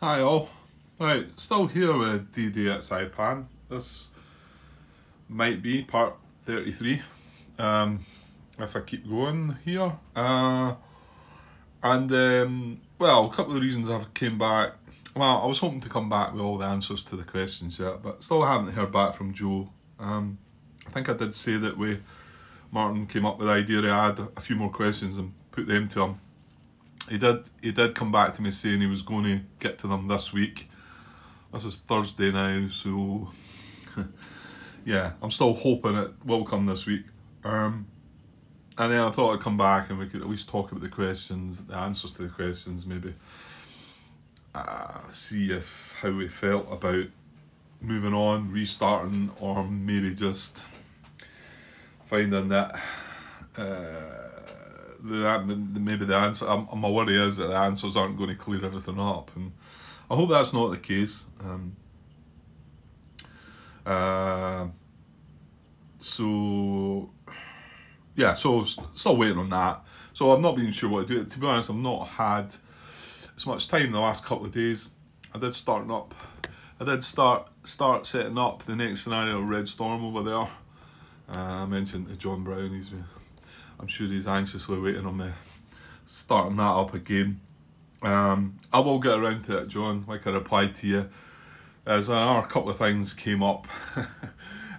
Hi all. Right, still here with DD at Saipan. This might be part 33 if I keep going here. Well, a couple of reasons I've came back. Well, I was hoping to come back with all the answers to the questions yet, but still haven't heard back from Joe. I think I did say that Martin came up with the idea to add a few more questions and put them to him. He did come back to me saying he was going to get to them this week. This is Thursday now, so yeah, I'm still hoping it will come this week. And then I thought I'd come back and we could at least talk about the questions, the answers to the questions, maybe see how we felt about moving on, restarting, or maybe just finding that maybe the answer. My worry is that the answers aren't going to clear everything up, and I hope that's not the case. So yeah, so still waiting on that. So I've not been sure what to do. To be honest, I've not had as much time the last couple of days. I did start setting up the next scenario of Red Storm over there. I mentioned to John Brown, I'm sure he's anxiously waiting on me starting that up again. I will get around to it, John, like I replied to you, as a couple of things came up.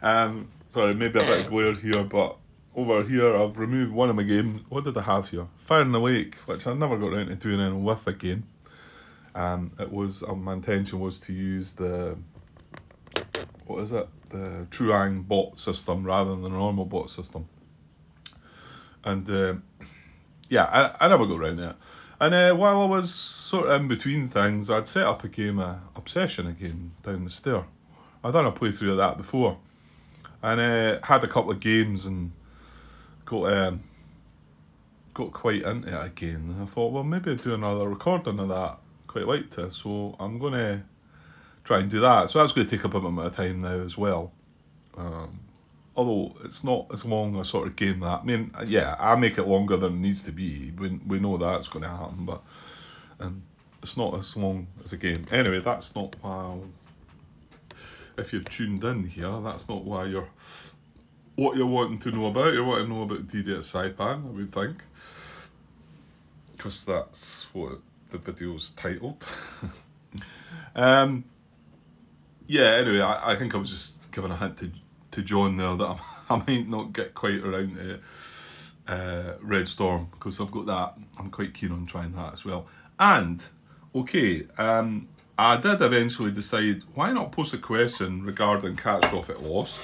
Sorry, maybe a bit of glare here, but over here I've removed one of my games. What did I have here? Fire in the Lake, which I never got around to doing anything with again. It was my intention was to use the the Truang bot system rather than the normal bot system. And yeah, I never got around to it. And while I was sort of in between things, I'd set up a game of Obsession again down the stair. I'd done a playthrough of that before, and had a couple of games and got quite into it again. And I thought, well, maybe I'd do another recording of that. Quite like to, so I'm going to try and do that. So that's going to take up a bit of time now as well. Although it's not as long a sort of game that. I mean, yeah, I make it longer than it needs to be. We know that's going to happen, but it's not as long as a game. Anyway, that's not why. If you've tuned in here, that's not why what you're wanting to know about. You want to know about DD at Saipan, I would think, because that's what the video's titled. Yeah. Anyway, I think I was just giving a hint to John there that I might not get quite around to Red Storm, because I've got that. I'm quite keen on trying that as well. And okay, I did eventually decide, why not post a question regarding catastrophic loss.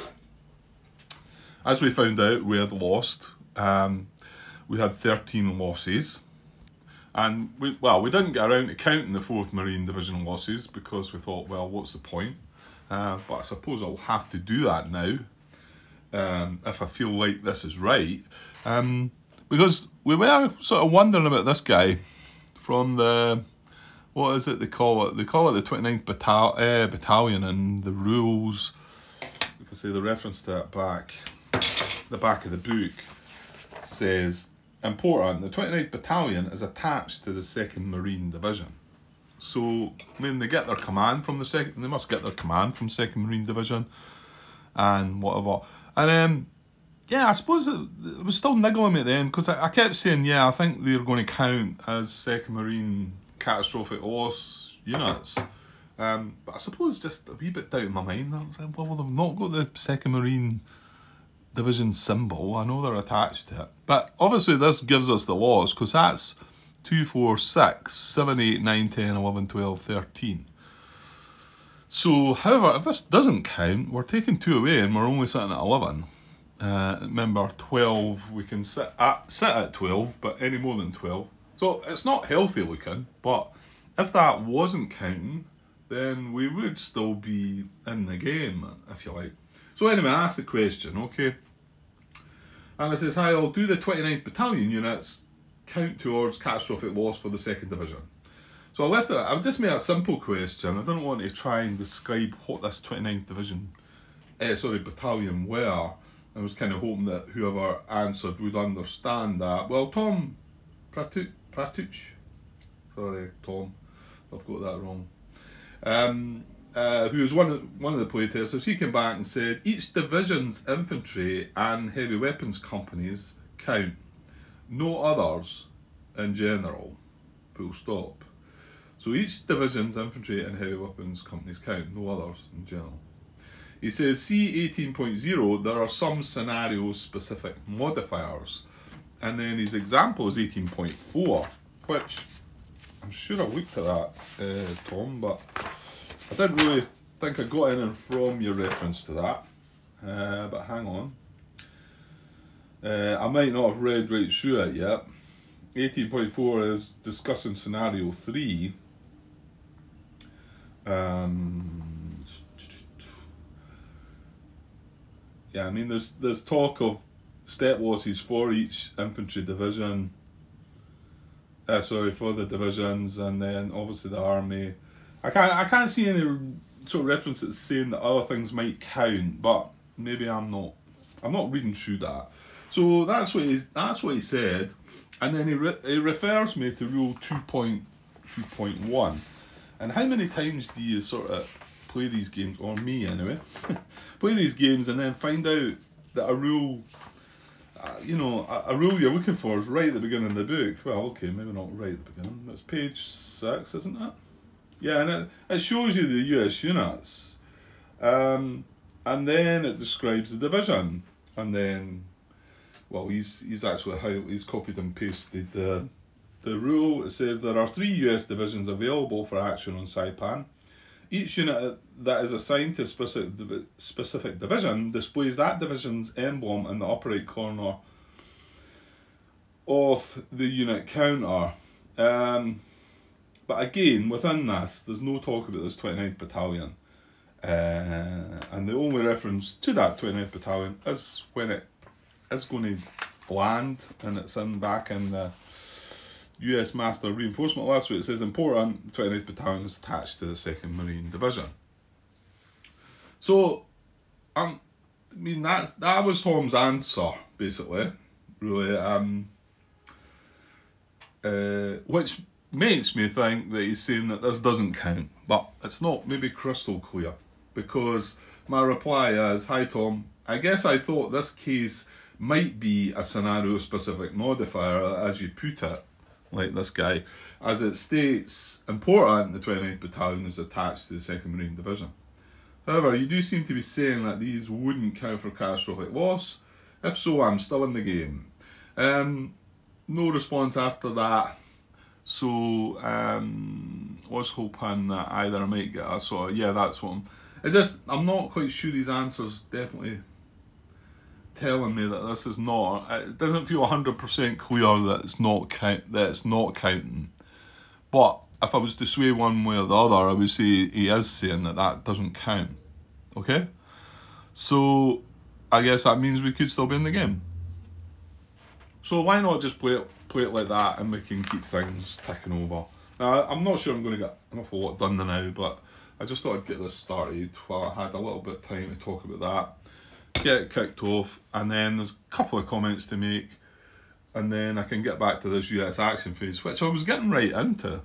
As we found out, we had lost. We had 13 losses. And we didn't get around to counting the 4th Marine Division losses because we thought, well, what's the point? But I suppose I'll have to do that now if I feel like this is right. Because we were sort of wondering about this guy from the, what is it they call it? They call it the 29th Battalion, and the rules, you can see the reference to it the back of the book says, important, the 29th Battalion is attached to the 2nd Marine Division. So, I mean, they get their command from they must get their command from 2nd Marine Division and whatever. And yeah, I suppose it was still niggling me at the end, because I kept saying, yeah, I think they're going to count as 2nd Marine catastrophic loss units. But I suppose just a wee bit doubt in my mind. I was like, well, they've not got the 2nd Marine Division symbol. I know they're attached to it, but obviously this gives us the loss, because that's 2, 4, 6, 7, 8, 9, 10, 11, 12, 13. So, however, if this doesn't count, we're taking 2 away and we're only sitting at 11. Remember, 12, we can sit at 12, but any more than 12. So it's not healthy looking, but if that wasn't counting, then we would still be in the game, if you like. So anyway, I asked the question, okay, and it says, hi, I'll do the 29th Battalion units count towards catastrophic loss for the 2nd Division. So I left it, I've just made a simple question. I didn't want to try and describe what this 29th Battalion were. I was kind of hoping that whoever answered would understand that. Well, Tom Pratuch, sorry Tom, I've got that wrong. who was one of the playtesters. He came back and said each division's infantry and heavy weapons companies count, no others in general. Full stop. So each division's infantry and heavy weapons companies count, no others in general. He says, see 18.0, there are some scenario-specific modifiers. And then his example is 18.4, which I'm sure I looked at that, Tom, but I didn't really think I got anything from your reference to that. But hang on. I might not have read right through it yet. 18.4 is discussing scenario 3. Yeah, I mean, there's talk of step losses for each infantry division. For the divisions, and then obviously the army. I can't see any sort of references saying that other things might count, but maybe I'm not reading through that. So that's what he said, and then he refers me to rule 2.2.1. And how many times do you sort of play these games, or me anyway, play these games and then find out that a rule, a rule you're looking for is right at the beginning of the book. Well, okay, maybe not right at the beginning. It's page 6, isn't it? Yeah, and it shows you the US units. And then it describes the division. And then, well, he's actually he's copied and pasted the rule. It says there are 3 US divisions available for action on Saipan. Each unit that is assigned to a specific division displays that division's emblem in the upper right corner of the unit counter. But again, within this, there's no talk about this 29th Battalion. And the only reference to that 29th Battalion is when it is going to land and it's back in the US Master Reinforcement list, where it says important, 29th Battalion is attached to the 2nd Marine Division. So, I mean, that was Tom's answer, basically, really, which makes me think that he's saying that this doesn't count, but it's not maybe crystal clear, because my reply is, hi Tom, I guess I thought this case might be a scenario-specific modifier, as you put it, like this guy, as it states, important, the 29th Battalion is attached to the 2nd Marine Division. However, you do seem to be saying that these wouldn't count for catastrophic loss. If so, I'm still in the game. No response after that. So, was hoping that either I might get a sort of, yeah, that's what I'm not quite sure these answers definitely telling me that this is not, it doesn't feel 100% clear that it's not counting. But if I was to sway one way or the other, I would say he is saying that doesn't count. Okay? So I guess that means we could still be in the game. So why not just play it like that, and we can keep things ticking over. Now, I'm not sure I'm going to get an awful lot done now, but I just thought I'd get this started while I had a little bit of time to talk about that, get it kicked off, and then there's a couple of comments to make, and then I can get back to this US action phase, which I was getting right into.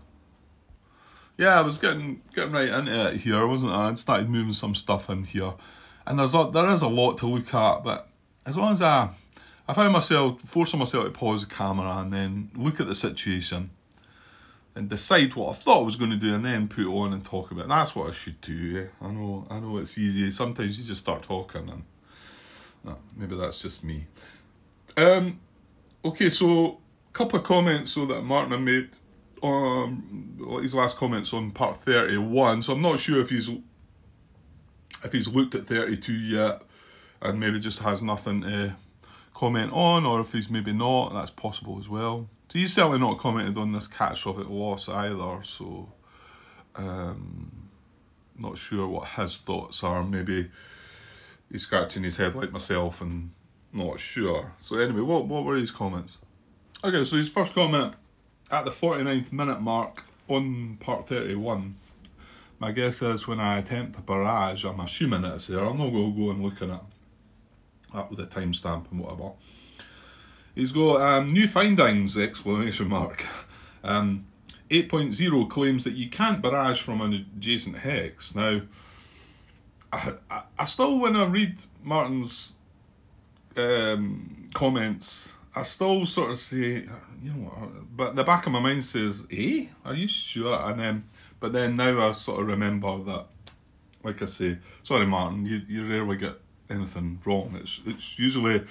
Yeah, I was getting right into it here, wasn't I? I'd started moving some stuff in here, and there is a lot to look at, but as long as I found forcing myself to pause the camera and then look at the situation and decide what I thought I was going to do, and then put it on and talk about it. And that's what I should do. Yeah? I know it's easy. Sometimes you just start talking, and maybe that's just me. Okay, so a couple of comments that Martin made. His last comments on part 31. So I'm not sure if he's looked at 32 yet, and maybe just has nothing to comment on, or if he's maybe not, that's possible as well. So he's certainly not commented on this catastrophic loss either, so not sure what his thoughts are. Maybe he's scratching his head like myself and not sure. So anyway, what were his comments? Okay, so his first comment at the 49th minute mark on part 31. My guess is when I attempt a barrage, I'm assuming it's there. I'm not going to go and look at it up with a timestamp and whatever. He's got new findings, exclamation mark. 8.0 claims that you can't barrage from an adjacent hex. Now, I still, when I read Martin's comments, I still sort of say, you know what, but the back of my mind says, eh? Are you sure? And then, but then now I sort of remember that, like I say, sorry Martin, you rarely get anything wrong. It's usually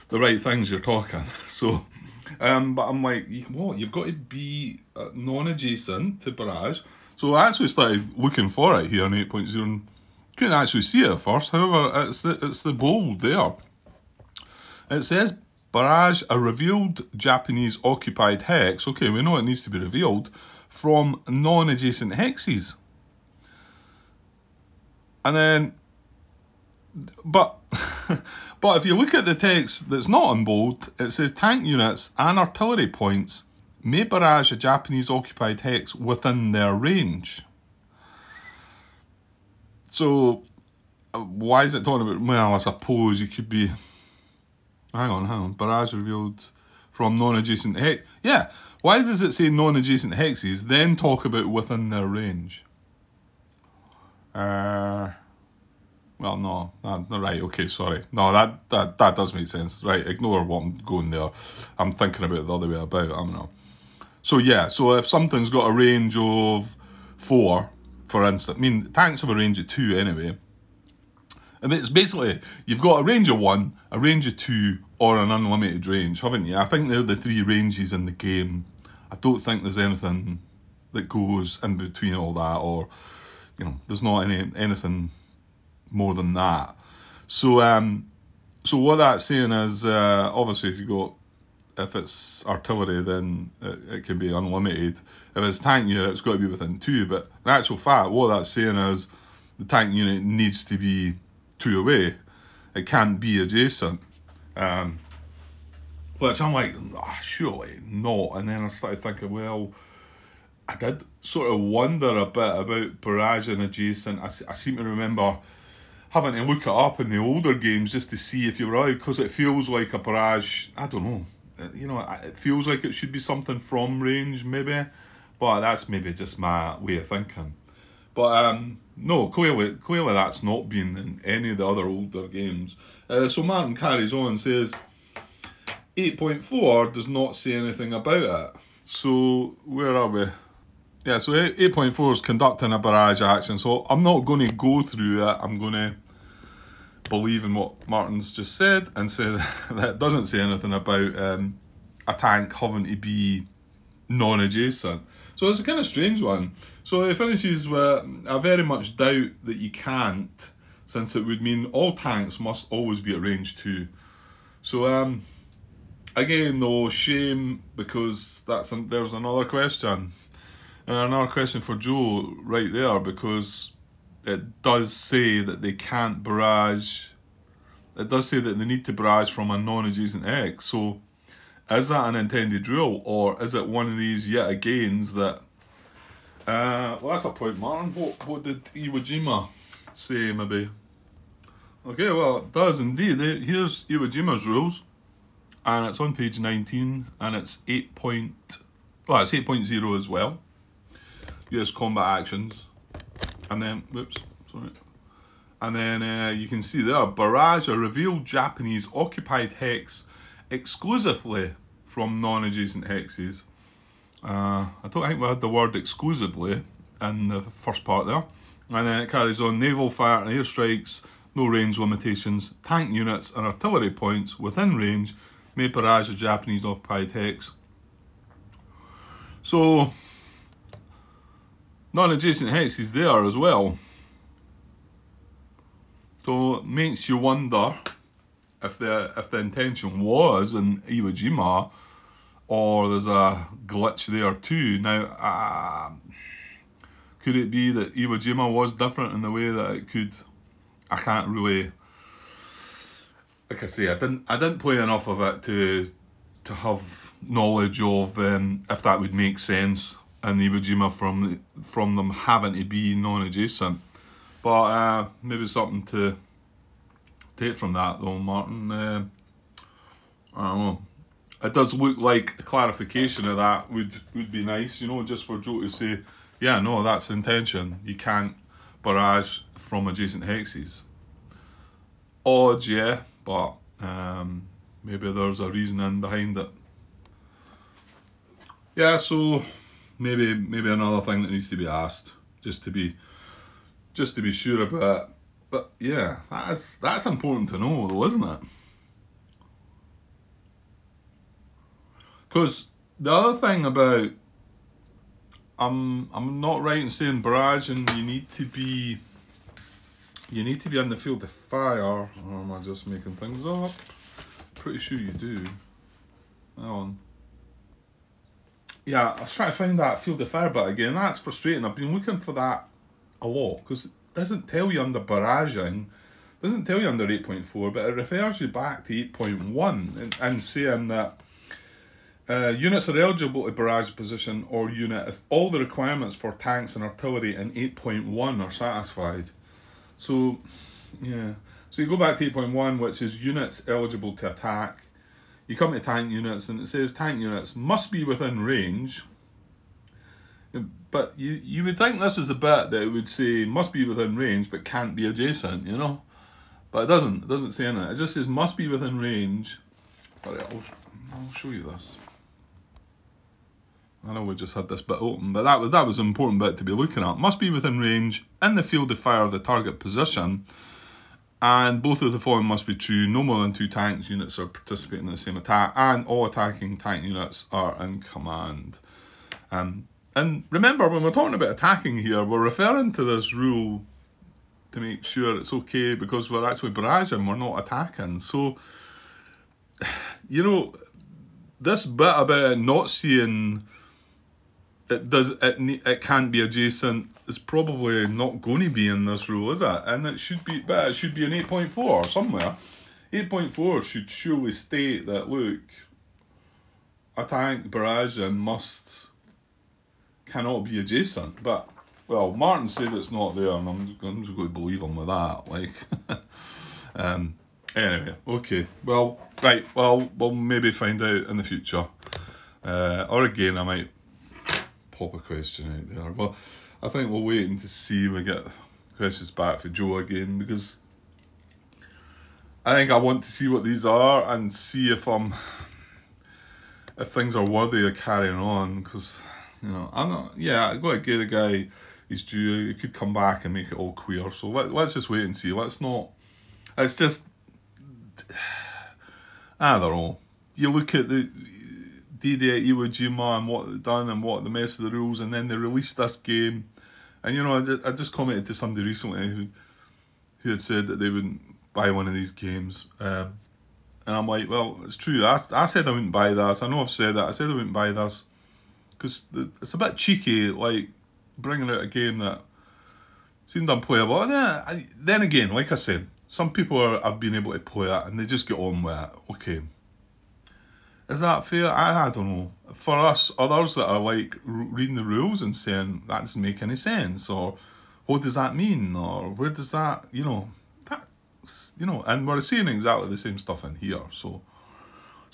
the right things you're talking. So, but I'm like, what? You've got to be non-adjacent to barrage. So I actually started looking for it here in 8.0 and couldn't actually see it at first. However, it's the bold there. It says barrage a revealed Japanese occupied hex. Okay, we know it needs to be revealed from non-adjacent hexes. And then, but if you look at the text that's not in bold, it says tank units and artillery points may barrage a Japanese occupied hex within their range. So, why is it talking about, well, I suppose you could be, hang on, barrage revealed from non-adjacent hex. Yeah, why does it say non-adjacent hexes, then talk about within their range? Well, no, right, okay, sorry. No, that does make sense. Right, ignore what I'm going there. I'm thinking about it the other way about, I don't know. So yeah, so if something's got a range of 4, for instance, I mean, tanks have a range of 2 anyway. I mean, it's basically, you've got a range of 1, a range of 2, or an unlimited range, haven't you? I think they're the 3 ranges in the game. I don't think there's anything that goes in between all that, or, you know, there's not anything more than that. So, so what that's saying is, obviously, if it's artillery, then it can be unlimited. If it's tank unit, it's got to be within 2. But in actual fact, what that's saying is the tank unit needs to be 2 away. It can't be adjacent. Which I'm like, surely not. And then I started thinking, well, I did sort of wonder a bit about barrage and adjacent. I seem to remember having to look it up in the older games just to see if you were right, because it feels like a barrage, I don't know, you know, it feels like it should be something from range maybe, but that's maybe just my way of thinking. But no, clearly that's not been in any of the other older games. So Martin carries on and says 8.4 does not say anything about it. So where are we? Yeah, so 8.4 is conducting a barrage action. So I'm not going to go through it. I'm going to believe in what Martin's just said and say that it doesn't say anything about a tank having to be non-adjacent. So it's a kind of strange one. So it finishes with, I very much doubt that you can't, since it would mean all tanks must always be at range 2. So again though, shame, because there's another question. And another question for Joe right there, because it does say that they can't barrage. It does say that they need to barrage from a non-adjacent hex. So is that an intended rule, or is it one of these yet agains that... well, that's a point, Martin. What did Iwo Jima say, maybe? Okay, well, it does indeed. Here's Iwo Jima's rules, and it's on page 19, and it's 8.0 as well. US combat actions, and then, and then you can see there, barrage a revealed Japanese occupied hex exclusively from non-adjacent hexes. I don't think we had the word exclusively in the first part there. And then it carries on, naval fire and airstrikes, no range limitations, tank units and artillery points within range may barrage a Japanese occupied hex. So, non-adjacent hexes there as well. So it makes you wonder if the intention was in Iwo Jima, or there's a glitch there too. Now, could it be that Iwo Jima was different in the way that it could? I can't really. Like I say, I didn't play enough of it to have knowledge of if that would make sense in Iwo Jima from them having to be non-adjacent. But maybe something to take from that though, Martin. I don't know. it does look like a clarification of that would be nice, you know, just for Joe to say, yeah, no, that's the intention. You can't barrage from adjacent hexes. Odd, yeah, but maybe there's a reasoning behind it. Yeah, so maybe another thing that needs to be asked, just to be sure about it. But yeah, that's important to know though, isn't it? Because the other thing about, I'm not right in saying barraging, you need to be in the field of fire, or am I just making things up? Pretty sure you do. Hang on. Yeah, I was trying to find that field of fire bit again. That's frustrating. I've been looking for that a lot, because it doesn't tell you under barraging, doesn't tell you under 8.4, but it refers you back to 8.1 and saying that units are eligible to barrage position or unit if all the requirements for tanks and artillery in 8.1 are satisfied. So, yeah. So you go back to 8.1, which is units eligible to attack. You come to tank units, and it says tank units must be within range. But you would think this is the bit that it would say must be within range, but can't be adjacent, you know? But it doesn't. It doesn't say in it. It just says must be within range. Sorry, I'll show you this. I know we just had this bit open, but that was an important bit to be looking at. Must be within range in the field of fire of the target position, and both of the following must be true. No more than 2 tanks units are participating in the same attack, and all attacking tank units are in command. And remember, when we're talking about attacking here, we're referring to this rule to make sure it's okay, because we're actually barraging, we're not attacking. So, you know, this bit about not seeing it can't be adjacent is probably not going to be in this rule, is it? And it should be, but it should be in 8.4 somewhere. 8.4 should surely state that, look, a tank barraging cannot be adjacent. But, well, Martin said it's not there, and I'm just going to believe him with that. Like, anyway, okay. Well, right. Well, we'll maybe find out in the future, or again, I might pop a question out there. Well, I think we'll wait to see we get questions back for Joe again, because I think I want to see what these are and see if things are worthy of carrying on, because, you know, I'm not, yeah, I've got to give the guy his due. He could come back and make it all queer, so let's just wait and see. Let's not, it's just, I don't know, you look at the D-Day at Iwo Jima and what they've done and what the mess of the rules, and then they released this game, and you know, I just commented to somebody recently who had said that they wouldn't buy one of these games, and I'm like, well, it's true. I said I wouldn't buy this. I know I've said that. I said I wouldn't buy this because it's a bit cheeky, like bringing out a game that seemed unplayable. And then again, like I said, some people have been able to play it and they just get on with it. Okay. Is that fair? I don't know. For us, others that are like reading the rules and saying that doesn't make any sense, or what does that mean, or where does that, you know, and we're seeing exactly the same stuff in here. So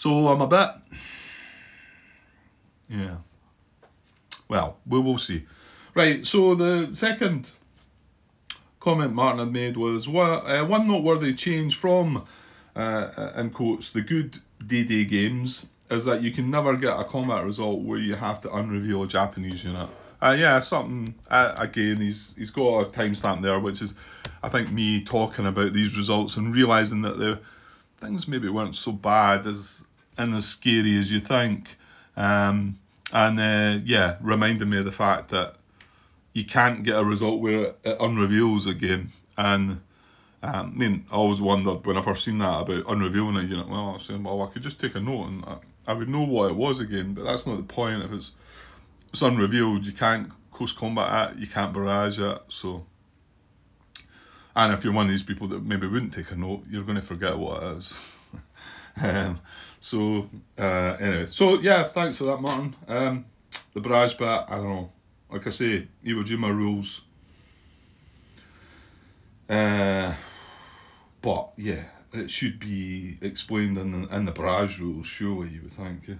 I'm a bit, yeah. Well, we will see. Right. So the second comment Martin had made was one noteworthy change from, in quotes, the good D-Day games is that you can never get a combat result where you have to unreveal a Japanese unit. Yeah, something, again, he's got a timestamp there, which is, I think, me talking about these results and realising that the things maybe weren't so bad and as scary as you think. Yeah, reminding me of the fact that you can't get a result where it unreveals a game. And I mean, I always wondered when I first seen that about unrevealing a unit. Well, I was saying, well, I could just take a note and I would know what it was again, but that's not the point. If it's unrevealed, you can't close combat it, you can't barrage it. So, and if you're one of these people that maybe wouldn't take a note, you're going to forget what it is. Anyway, so yeah, thanks for that, Martin. The barrage bit, I don't know. Like I say, Iwo Jima rules. But yeah, it should be explained in the barrage rules, surely, you would think.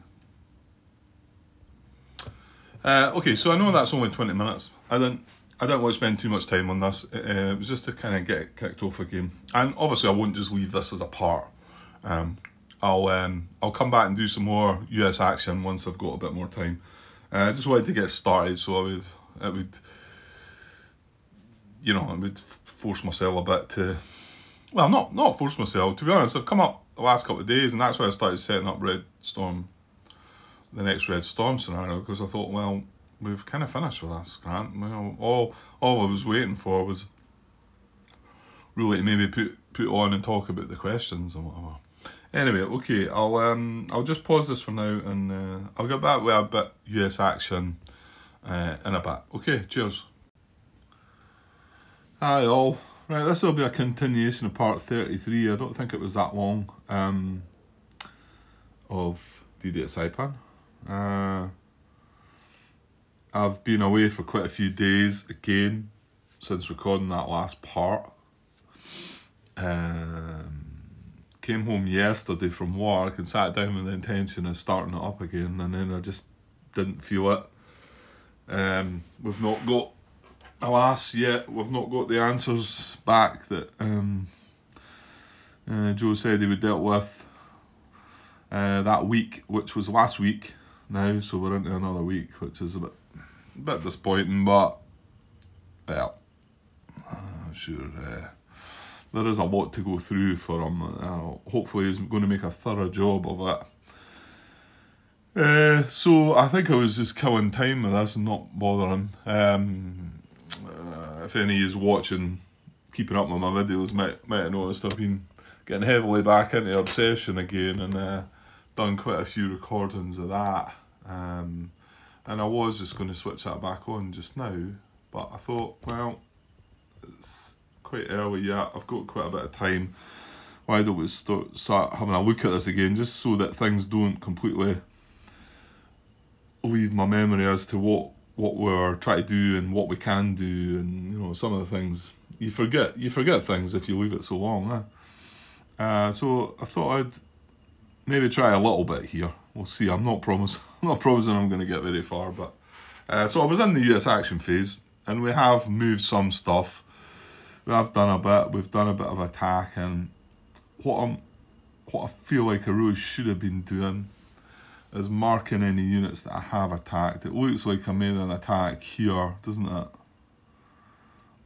Okay, so I know that's only 20 minutes. I don't want to spend too much time on this. It was just to kind of get it kicked off again. And obviously I won't just leave this as a part. I'll come back and do some more US action once I've got a bit more time. I just wanted to get started, so I would force myself a bit to, well, not force myself, to be honest. I've come up the last couple of days, and that's why I started setting up the next Red Storm scenario, because I thought, well, we've kind of finished with this, Grant. All I was waiting for was really to maybe put on and talk about the questions and whatever. Anyway, okay, I'll just pause this for now, and I'll get back with a bit US action in a bit. Okay, cheers. Hi all. Right, this will be a continuation of part 33. I don't think it was that long of D-Day at Saipan. I've been away for quite a few days again since recording that last part. Came home yesterday from work and sat down with the intention of starting it up again, and then I just didn't feel it. We've not got, alas, yet we've not got the answers back that Joe said he would dealt with that week, which was last week now, so we're into another week, which is a bit disappointing, but well, sure, there is a lot to go through for him. Hopefully he's going to make a thorough job of it. So I think I was just killing time with this and not bothering. If any is watching, keeping up with my videos, might have noticed I've been getting heavily back into Obsession again, and done quite a few recordings of that. And I was just going to switch that back on just now, but I thought, well, it's quite early yet, I've got quite a bit of time. Why don't we start having a look at this again, just so that things don't completely leave my memory as to what we're trying to do and what we can do, and some of the things you forget things if you leave it so long. So I thought I'd maybe try a little bit here. We'll see. I'm not promising I'm going to get very far, but so I was in the US action phase, and we have moved some stuff. We have done a bit. We've done a bit of attack, and what I feel like I really should have been doing is marking any units that I have attacked. It looks like I made an attack here, doesn't it?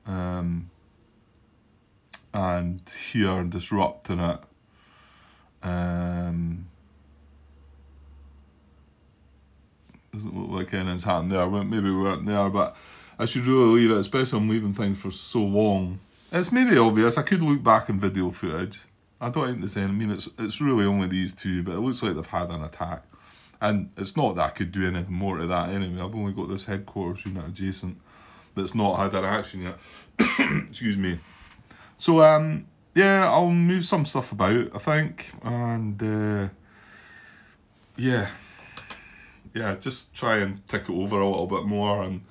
And here, disrupting it. Doesn't look like anything's happened there. Maybe we weren't there, but I should really leave it, especially I'm leaving things for so long. It's maybe obvious. I could look back in video footage. I don't think there's any. I mean, it's really only these two, but it looks like they've had an attack. And it's not that I could do anything more to that anyway. I've only got this headquarters unit adjacent that's not had an action yet. Excuse me. So, yeah, I'll move some stuff about, I think. And, yeah, just try and tick it over a little bit more. And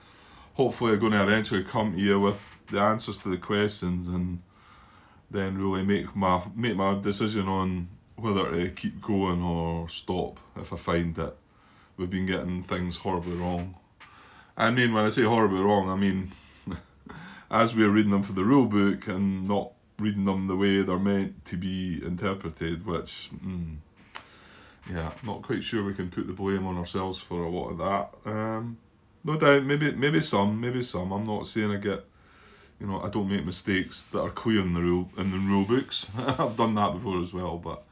hopefully I'm going to eventually come to you with the answers to the questions, and then really make my decision on whether to keep going or stop if I find that we've been getting things horribly wrong. I mean, when I say horribly wrong, I mean as we're reading them for the rule book and not reading them the way they're meant to be interpreted, which, yeah, not quite sure we can put the blame on ourselves for a lot of that. No doubt, maybe some. I'm not saying I get, I don't make mistakes that are clear in the rule books. I've done that before as well, but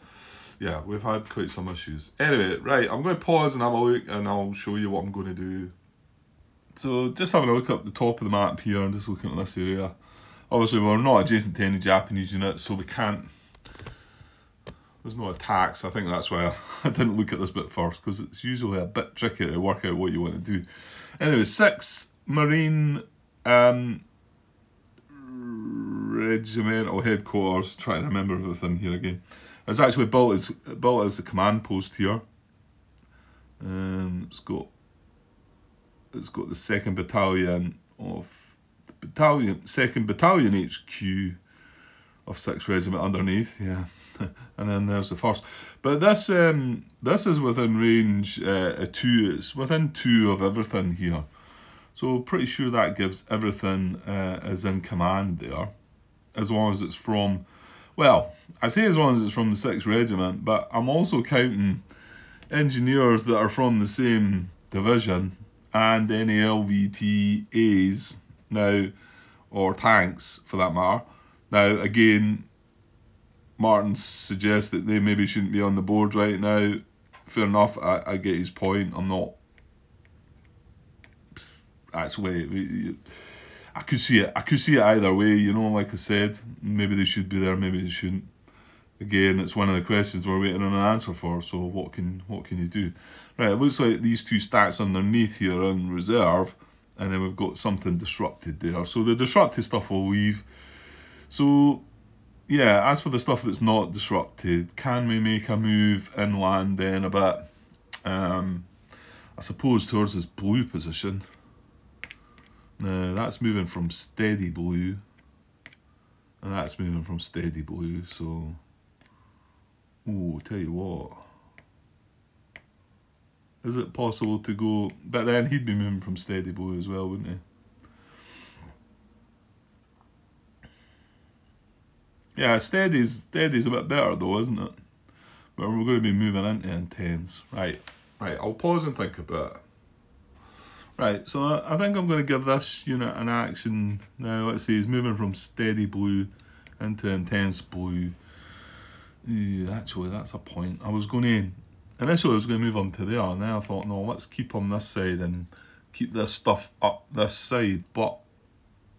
yeah, we've had quite some issues. Anyway, right, I'm going to pause and have a look, and I'll show you what I'm going to do. So just having a look up the top of the map here, and just looking at this area. Obviously, we're not adjacent to any Japanese units, so we can't. There's no attacks. I think that's why I didn't look at this bit first, because it's usually a bit tricky to work out what you want to do. Anyway, 6 Marine regimental headquarters. Trying to remember everything here again. It's actually built as a command post here. It's got the 2nd Battalion of the 2nd Battalion HQ of 6th Regiment underneath. Yeah, and then there's the first. But this is within range 2. It's within 2 of everything here. So pretty sure that gives everything is in command there. As long as it's from, well, I say as long as it's from the 6th Regiment, but I'm also counting engineers that are from the same division and any LVTAs now, or tanks for that matter. Now again, Martin suggests that they maybe shouldn't be on the board right now. Fair enough, I get his point. I'm not, actually, I could see it. I could see it either way, you know, like I said. Maybe they should be there, maybe they shouldn't. Again, it's one of the questions we're waiting on an answer for, so what can you do? Right, it looks like these 2 stacks underneath here are in reserve, and then we've got something disrupted there. So the disrupted stuff will leave. So, yeah, as for the stuff that's not disrupted, can we make a move inland then a bit? I suppose towards this blue position. Now, that's moving from steady blue, and that's moving from steady blue, so... Ooh, tell you what. Is it possible to go... But then he'd be moving from steady blue as well, wouldn't he? Yeah, steady's a bit better though, isn't it? But we're going to be moving into intense. Right, I'll pause and think about it. Right, so I think I'm going to give this unit an action now. Let's see, he's moving from steady blue into intense blue. Actually, that's a point. Initially I was going to move on to there, and then I thought, no, let's keep on this side and keep this stuff up this side. But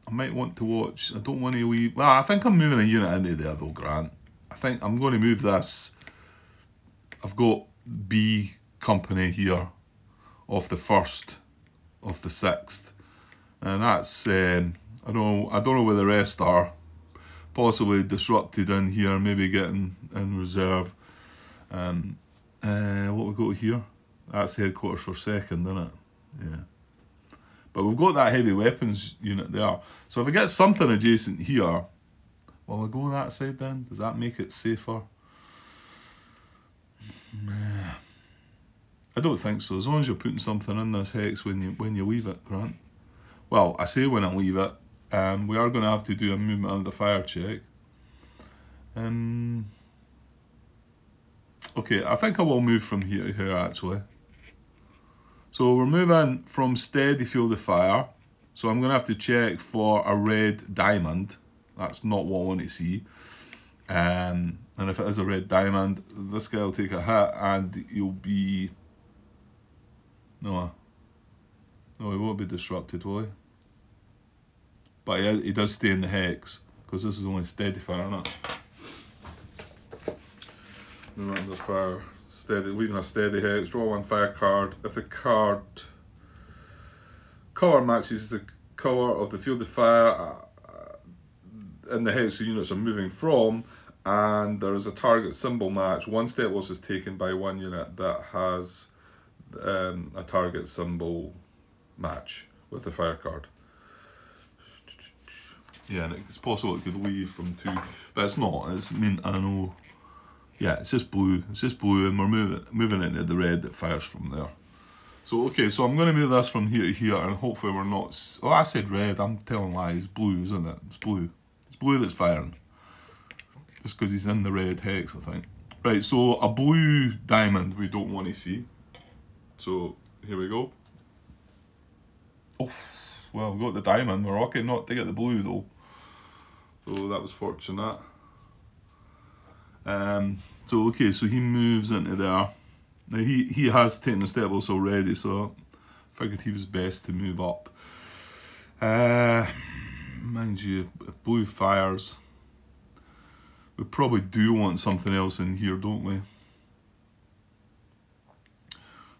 I might want to watch, I don't want to leave, well, I think I'm moving a unit into there though, Grant. I think I'm going to move this. I've got B company here off the 1st of the 6th, and that's I don't know where the rest are. Possibly disrupted in here, maybe getting in reserve. What we got here? That's headquarters for 2nd, isn't it? Yeah. But we've got that heavy weapons unit there. So if I get something adjacent here, will I go that side then? Does that make it safer? I don't think so, as long as you're putting something in this hex when you leave it, Grant. Well, I say when I leave it. We are going to have to do a movement under the fire check. Okay, I think I will move from here to here actually. So we're moving from steady field of fire. So I'm going to have to check for a red diamond. That's not what I want to see. And if it is a red diamond, this guy will take a hit and he'll be... No, he won't be disrupted, will he? But he does stay in the hex, because this is only steady fire, isn't it? Moving under fire, steady, leaving a steady hex, draw 1 fire card. If the card colour matches the colour of the field of fire in the hex the units are moving from, and there is a target symbol match, 1 step loss is taken by 1 unit that has a target symbol match with the fire card. Yeah, and it's possible it could leave from 2, but it's not. I know. Yeah, it's just blue. It's just blue, and we're moving into the red that fires from there. So okay, so I'm going to move this from here to here, and hopefully we're not. Oh, I said red. I'm telling lies. Blue, isn't it? It's blue. It's blue that's firing. Just because he's in the red hex, I think. Right. So a blue diamond we don't want to see. So here we go. Oh, well, we got the diamond. We're lucky not to get the blue though. So that was fortunate. So okay, so he moves into there. Now he has taken a step also already, so I figured he was best to move up. Mind you, if blue fires, we probably do want something else in here, don't we?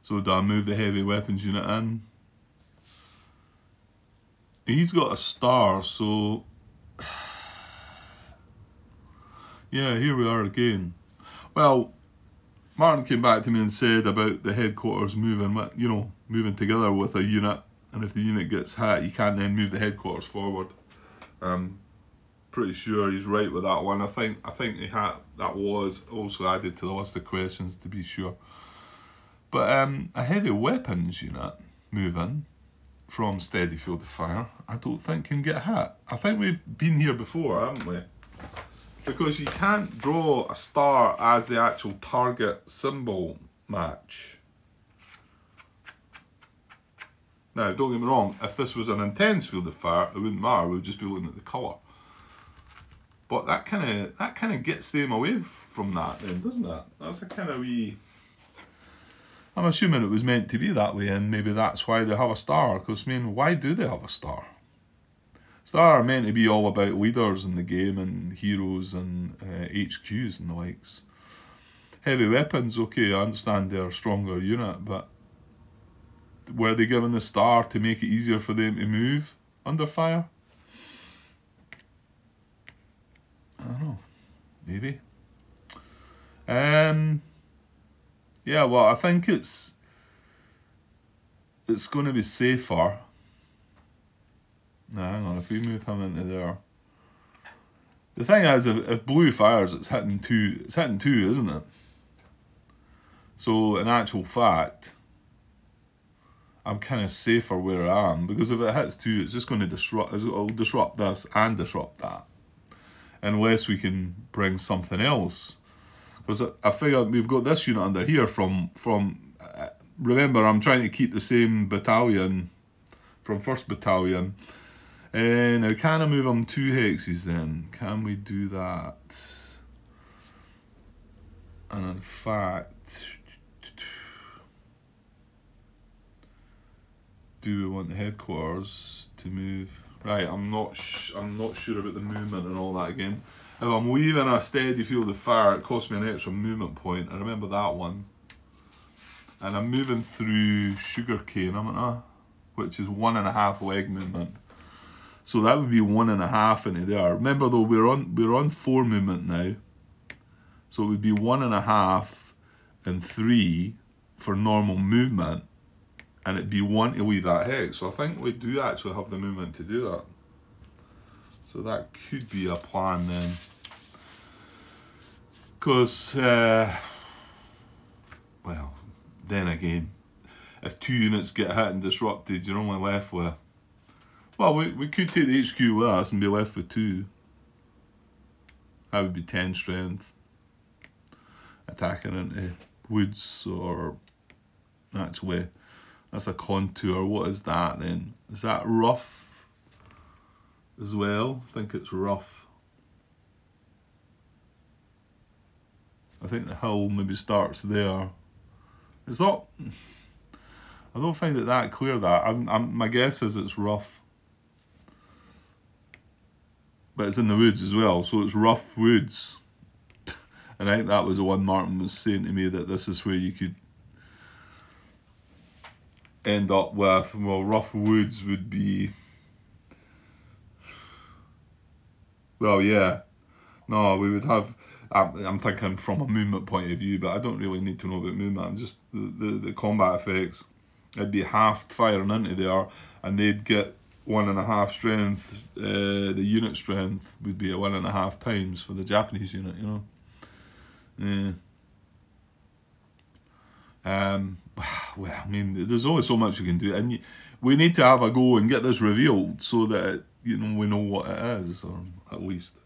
So do I move the heavy weapons unit in? He's got a star, so yeah, here we are again. Well, Martin came back to me and said about the headquarters moving together with a unit, and if the unit gets hit, you can't then move the headquarters forward. pretty sure he's right with that one. I think that was also added to the list of questions to be sure. But a heavy weapons unit moving from steady field of fire, I don't think can get hit. I think we've been here before, haven't we? Because you can't draw a star as the actual target symbol match. Now, don't get me wrong, if this was an intense field of fire, it wouldn't matter, we'd just be looking at the colour. But that kind of gets them away from that then, doesn't it? That's a kind of wee... I'm assuming it was meant to be that way, and maybe that's why they have a star, because I mean, why do they have a star? Stars are meant to be all about leaders in the game and heroes and HQs and the likes. Heavy weapons, okay, I understand they're a stronger unit, but were they given the star to make it easier for them to move under fire? I don't know, maybe. Yeah, well, I think it's going to be safer. No, hang on, if we move him into there. The thing is, if blue fires, it's hitting two, isn't it? So, in actual fact, I'm kind of safer where I am, because if it hits 2, it's just going to disrupt, it'll disrupt this and disrupt that. Unless we can bring something else. Because I figure we've got this unit under here from remember, I'm trying to keep the same battalion from 1st Battalion. Now, can I move them 2 hexes then? Can we do that? And in fact, do we want the headquarters to move? Right, I'm not sure about the movement and all that again. If I'm leaving a steady field of fire, it costs me an extra movement point. I remember that one. And I'm moving through sugarcane, haven't I? Which is 1.5 leg movement. So that would be 1.5 into there. Remember though, we're on 4 movement now. So it would be 1.5 and 3 for normal movement. And it'd be 1 to leave that hex. So I think we do actually have the movement to do that. So that could be a plan then. Because, well, then again, if 2 units get hit and disrupted, you're only left with... Well, we could take the HQ with us and be left with 2. That would be 10 strength. Attacking into woods or... Actually, that's a contour. What is that then? Is that rough as well? I think it's rough. I think the hill maybe starts there. It's not... I don't find it that clear that. My guess is it's rough. But it's in the woods as well, so it's rough woods. And I think that was the one Martin was saying to me, that this is where you could end up with, well, rough woods would be... Well, yeah. No, we would have... I'm thinking from a movement point of view, but I don't really need to know about movement. I'm just... The combat effects. It'd be half firing into there, and they'd get 1.5 strength. The unit strength would be at 1.5 times for the Japanese unit, you know. Well, I mean, there's only so much you can do, and we need to have a go and get this revealed so that we know what it is, or at least.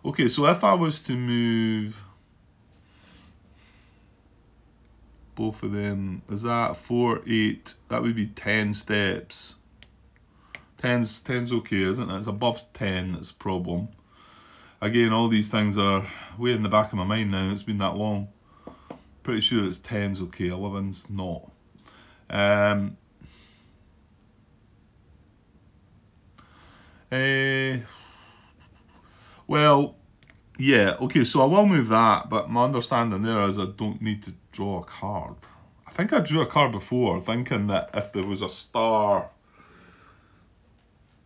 Okay, so if I was to move both of them, is that 4, 8? That would be 10 steps. 10's okay, isn't it? It's above 10 that's a problem. Again, all these things are way in the back of my mind now. It's been that long. Pretty sure it's 10's okay, 11's not. Well, yeah, okay, so I will move that, but my understanding there is I don't need to draw a card. I think I drew a card before, thinking that if there was a star,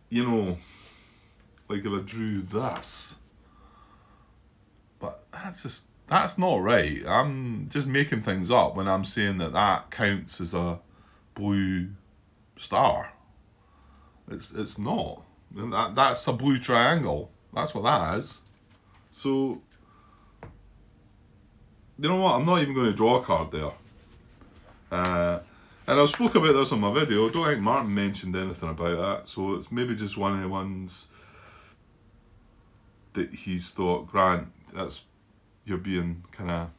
you know, like if I drew this. But that's not right. I'm just making things up when I'm saying that counts as a blue star. It's not. That's a blue triangle. That's what that is. So, you know what? I'm not even going to draw a card there. And I spoke about this on my video. I don't think Martin mentioned anything about that. So it's maybe just one of the ones that he's thought, Grant, you're being kind of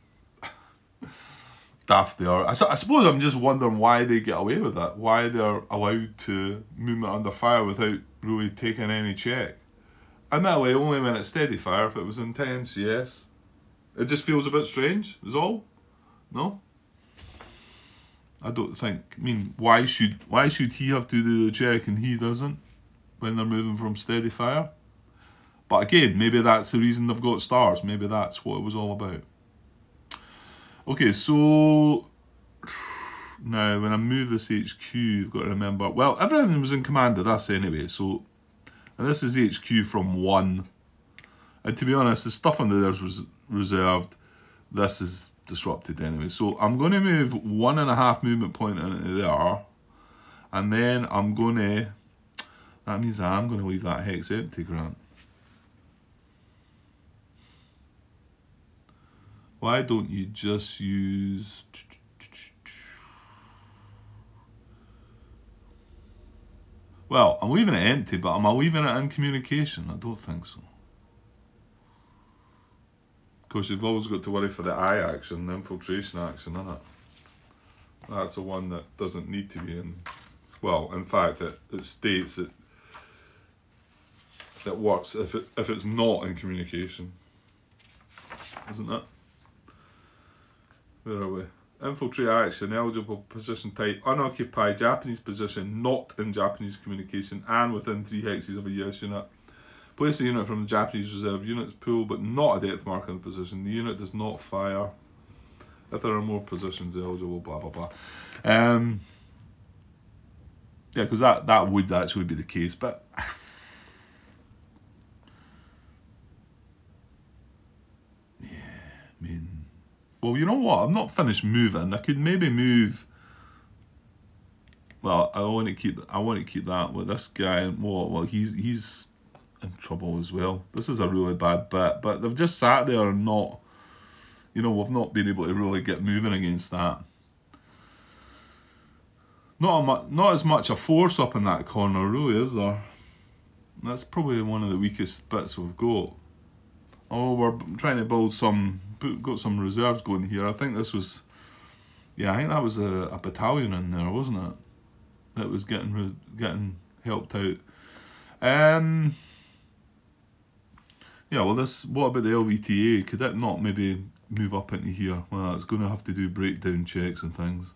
daft there. I suppose I'm just wondering why they get away with it. Why they're allowed to movement under fire without really taking any check. Admittedly, only when it's steady fire. If it was intense, yes. It just feels a bit strange, is all. No? I don't think. I mean, why should he have to do the check and he doesn't when they're moving from steady fire? But again, maybe that's the reason they've got stars. Maybe that's what it was all about. Okay, so now when I move this HQ, you've got to remember. Well, everything was in command of this anyway. So, and this is HQ from 1. And to be honest, the stuff under there was reserved. This is disrupted anyway. So I'm going to move 1.5 movement point into there. And then I'm going to... That means I'm going to leave that hex empty, Grant. Why don't you just use... Well, I'm leaving it empty, but am I leaving it in communication? I don't think so. Because you've always got to worry for the eye action, the infiltration action, isn't it? That's the one that doesn't need to be in. Well, in fact, it states that it works if it's not in communication, isn't it? Where are we? Infiltrate action, eligible position type, unoccupied Japanese position, not in Japanese communication, and within 3 hexes of a US unit. Place a unit from the Japanese reserve units pool, but not a depth marker in the position. The unit does not fire if there are more positions eligible, blah, blah, blah. Yeah, because that would actually be the case, but... yeah, I mean... Well, you know what? I'm not finished moving. I could maybe move... Well, I want to keep that with this guy. Well, he's in trouble as well. This is a really bad bit, but they've just sat there and not, you know, we've not been able to really get moving against that. Not as much a force up in that corner, really, is there? That's probably one of the weakest bits we've got. Oh, we're trying to build got some reserves going here. I think this was, yeah, I think that was a battalion in there, wasn't it? That was getting helped out. Yeah, well, what about the LVTA? Could that not maybe move up into here? Well, it's going to have to do breakdown checks and things.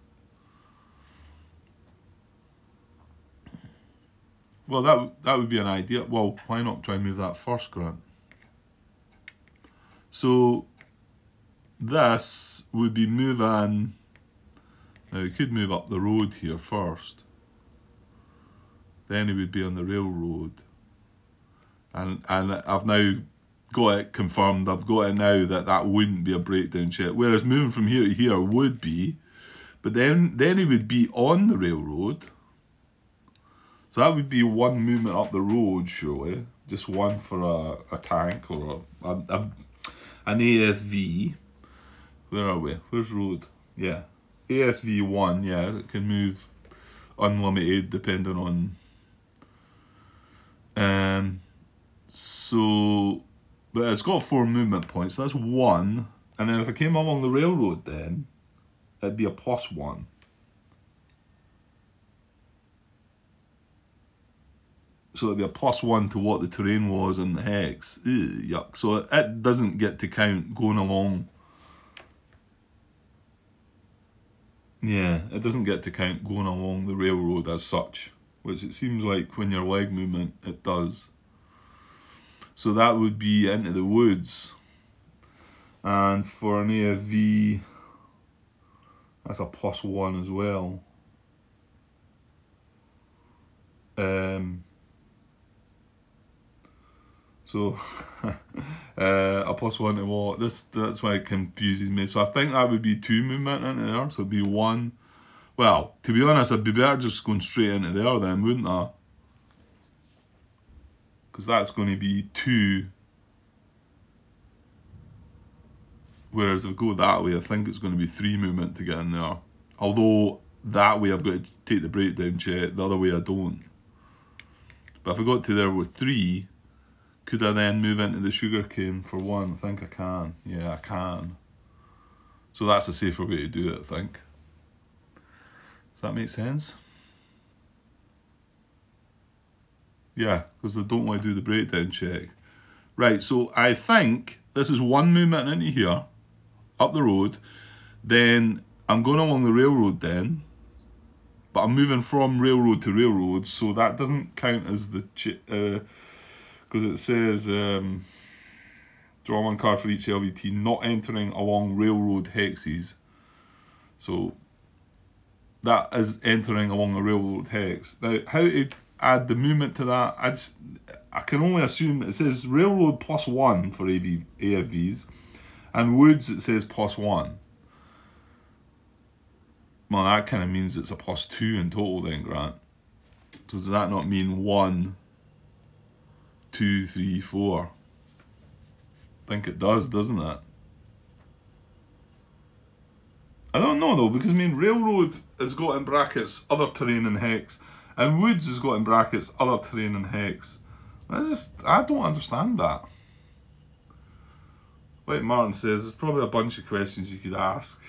Well, that would be an idea. Well, why not try and move that first, Grant? So, this would be moving... Now, we could move up the road here first. Then he would be on the railroad. And I've now got it confirmed. I've got it now that wouldn't be a breakdown check. Whereas moving from here to here would be. But then he would be on the railroad. So that would be one movement up the road, surely. Just one for a tank or an AFV. Where are we? Where's road? Yeah. AFV 1, yeah. It can move unlimited depending on... So, but it's got 4 movement points, so that's 1. And then if I came along the railroad then, it'd be a +1. So it'd be a +1 to what the terrain was in the hex. Ew, yuck. So it doesn't get to count going along. Yeah, it doesn't get to count going along the railroad as such. Which it seems like when your leg movement, it does. So that would be into the woods. And for an AFV, that's a +1 as well. So a +1 to what? That's why it confuses me. So I think that would be 2 movement into there. So it'd be 1. Well, to be honest, I'd be better just going straight into there then, wouldn't I? because that's going to be 2. Whereas if I go that way, I think it's going to be 3 movement to get in there. Although that way I've got to take the breakdown check, the other way I don't. But if I got to there with 3, could I then move into the sugarcane for 1? I think I can. Yeah, I can. So that's a safer way to do it, I think. Does that make sense? Yeah, because I don't want to do the breakdown check. Right, so I think this is 1 movement into here, up the road. Then I'm going along the railroad then. But I'm moving from railroad to railroad, so that doesn't count as the... because it says... draw 1 card for each LVT, not entering along railroad hexes. So that is entering along a railroad hex. Now, how to add the movement to that? I can only assume it says railroad +1 for AFVs, and woods it says +1. Well, that kind of means it's a +2 in total then, Grant. So does that not mean 1, 2, 3, 4? I think it does, doesn't it? I don't know though, because I mean, railroad has got in brackets other terrain and hex, and woods has got in brackets other terrain and hex. I don't understand that. Like Martin says, there's probably a bunch of questions you could ask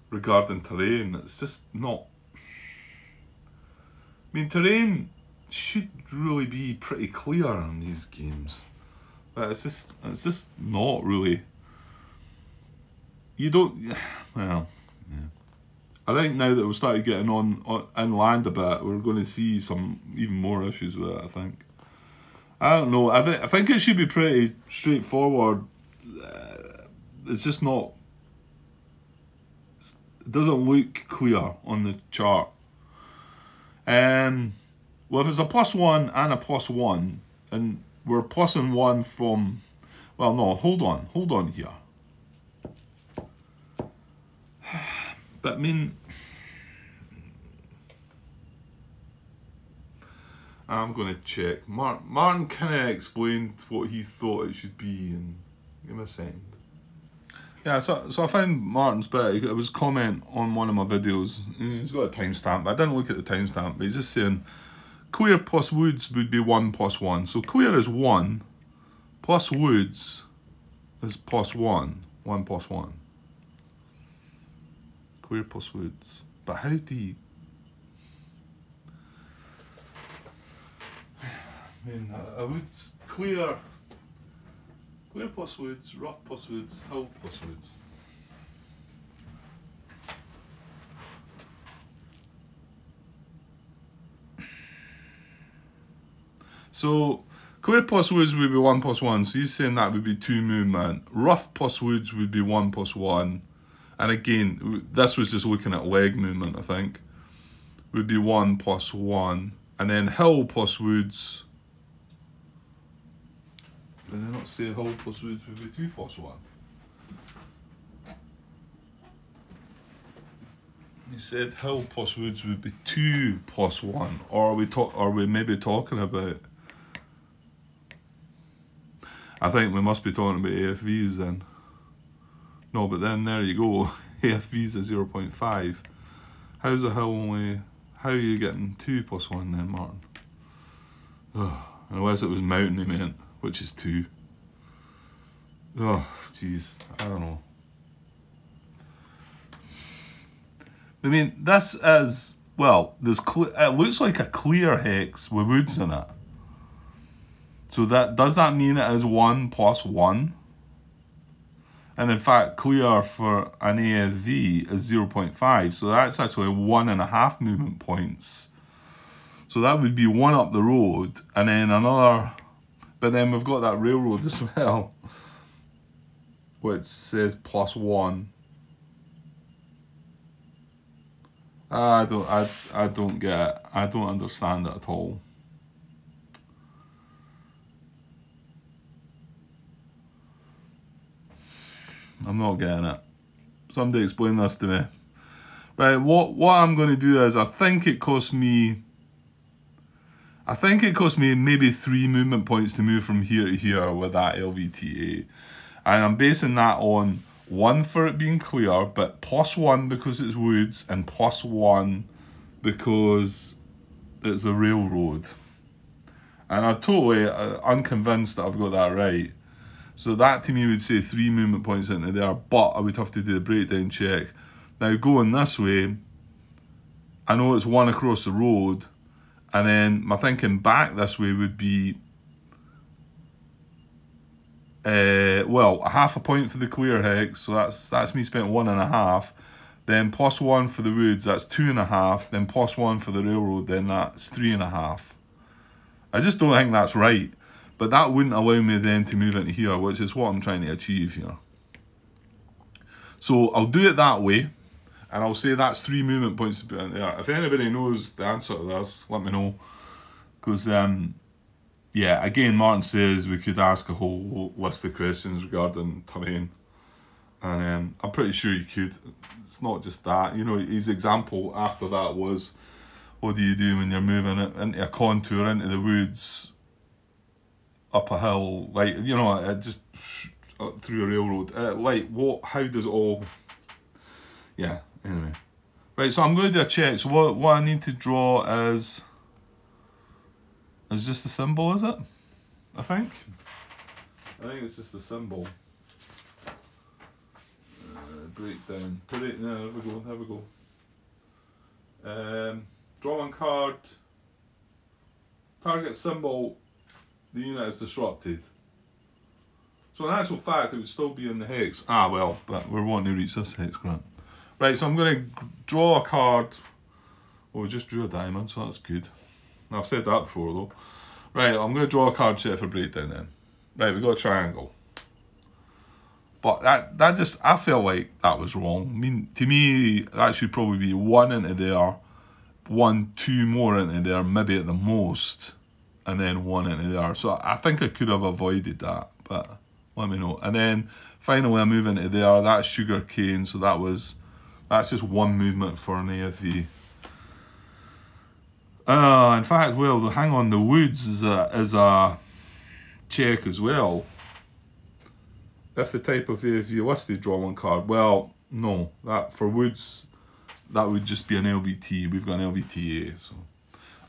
regarding terrain. It's just not... I mean, terrain should really be pretty clear in these games. But it's just not really. You don't... Well, yeah. I think now that we've started getting on inland a bit, we're going to see some even more issues with it, I think. I don't know. I think it should be pretty straightforward. It's just not... It doesn't look clear on the chart. Well, if it's a +1 and a +1, and we're +1 from... Well, no, hold on here. But I mean... I'm going to check. Martin kind of explained what he thought it should be, and give me a second. Yeah, so I found Martin's bit. It was a comment on one of my videos. He's got a timestamp. I didn't look at the timestamp, but he's just saying clear plus woods would be 1 + 1. So clear is 1, plus woods is +1, 1 + 1. Clear plus woods. But how do you... I mean, woods, clear plus woods, rough plus woods, hill plus woods. So, clear plus woods would be 1 + 1, so he's saying that would be 2 movement. Rough plus woods would be 1 + 1. And again, this was just looking at leg movement, I think. Would be 1 + 1. And then hill plus woods... Did they not say hill plus woods would be 2 + 1? He said hill plus woods would be 2 + 1. Or are we maybe talking about... I think we must be talking about AFVs then. No, but then there you go. AFVs are 0.5. How's a hill only... How are you getting 2 + 1 then, Martin? Ugh, unless it was mountain he meant, which is 2. Oh, jeez, I don't know. I mean, this is... Well, it looks like a clear hex with woods in it. So does that mean it is 1 + 1? And in fact, clear for an AFV is 0.5. So that's actually 1.5 movement points. So that would be 1 up the road, and then another... But then we've got that railroad as well, which says +1. I don't get it. I don't understand it at all. I'm not getting it. Somebody explain this to me. Right, what I'm going to do is, I think it cost me I think it cost me maybe 3 movement points to move from here to here with that LVTA. And I'm basing that on 1 for it being clear, but +1 because it's woods, and +1 because it's a railroad. And I'm totally unconvinced that I've got that right. So that to me would say 3 movement points into there, but I would have to do the breakdown check. Now going this way, I know it's 1 across the road, and then my thinking back this way would be, well, 1/2 point for the clear hex, so that's me spent 1.5. Then +1 for the woods, that's 2.5. Then +1 for the railroad, then that's 3.5. I just don't think that's right. But that wouldn't allow me then to move into here, which is what I'm trying to achieve here. So I'll do it that way, and I'll say that's 3 movement points to put in there. If anybody knows the answer to this, let me know. Because, yeah, again, Martin says we could ask a whole list of questions regarding terrain. And I'm pretty sure you could. It's not just that. You know, his example after that was, what do you do when you're moving it into a contour, into the woods, up a hill, like, you know, just through a railroad. Like, what, how does it all, yeah, anyway. Right, so I'm going to do a check. So what I need to draw is just a symbol, is it? I think it's just a symbol. Breakdown. No, there we go. Draw one card. Target symbol. The unit is disrupted. So in actual fact, it would still be in the hex. Ah, well, but we're wanting to reach this hex, grant. Right, so I'm going to draw a card. Oh, we just drew a diamond, so that's good. I've said that before, though. Right, I'm going to draw a card set for breakdown then. Right, we got a triangle. But that just, I felt like that was wrong. I mean, to me, that should probably be 1 into there, 1, 2 more into there, maybe at the most, and then 1 into there. So I think I could have avoided that, but let me know. And then finally I move into there, that's sugar cane, so that's just 1 movement for an AFV. In fact, well, hang on, the woods is a check as well. If the type of AFV listed, draw 1 card. Well, no, that for woods, that would just be an LVT. We've got an LVTA, so.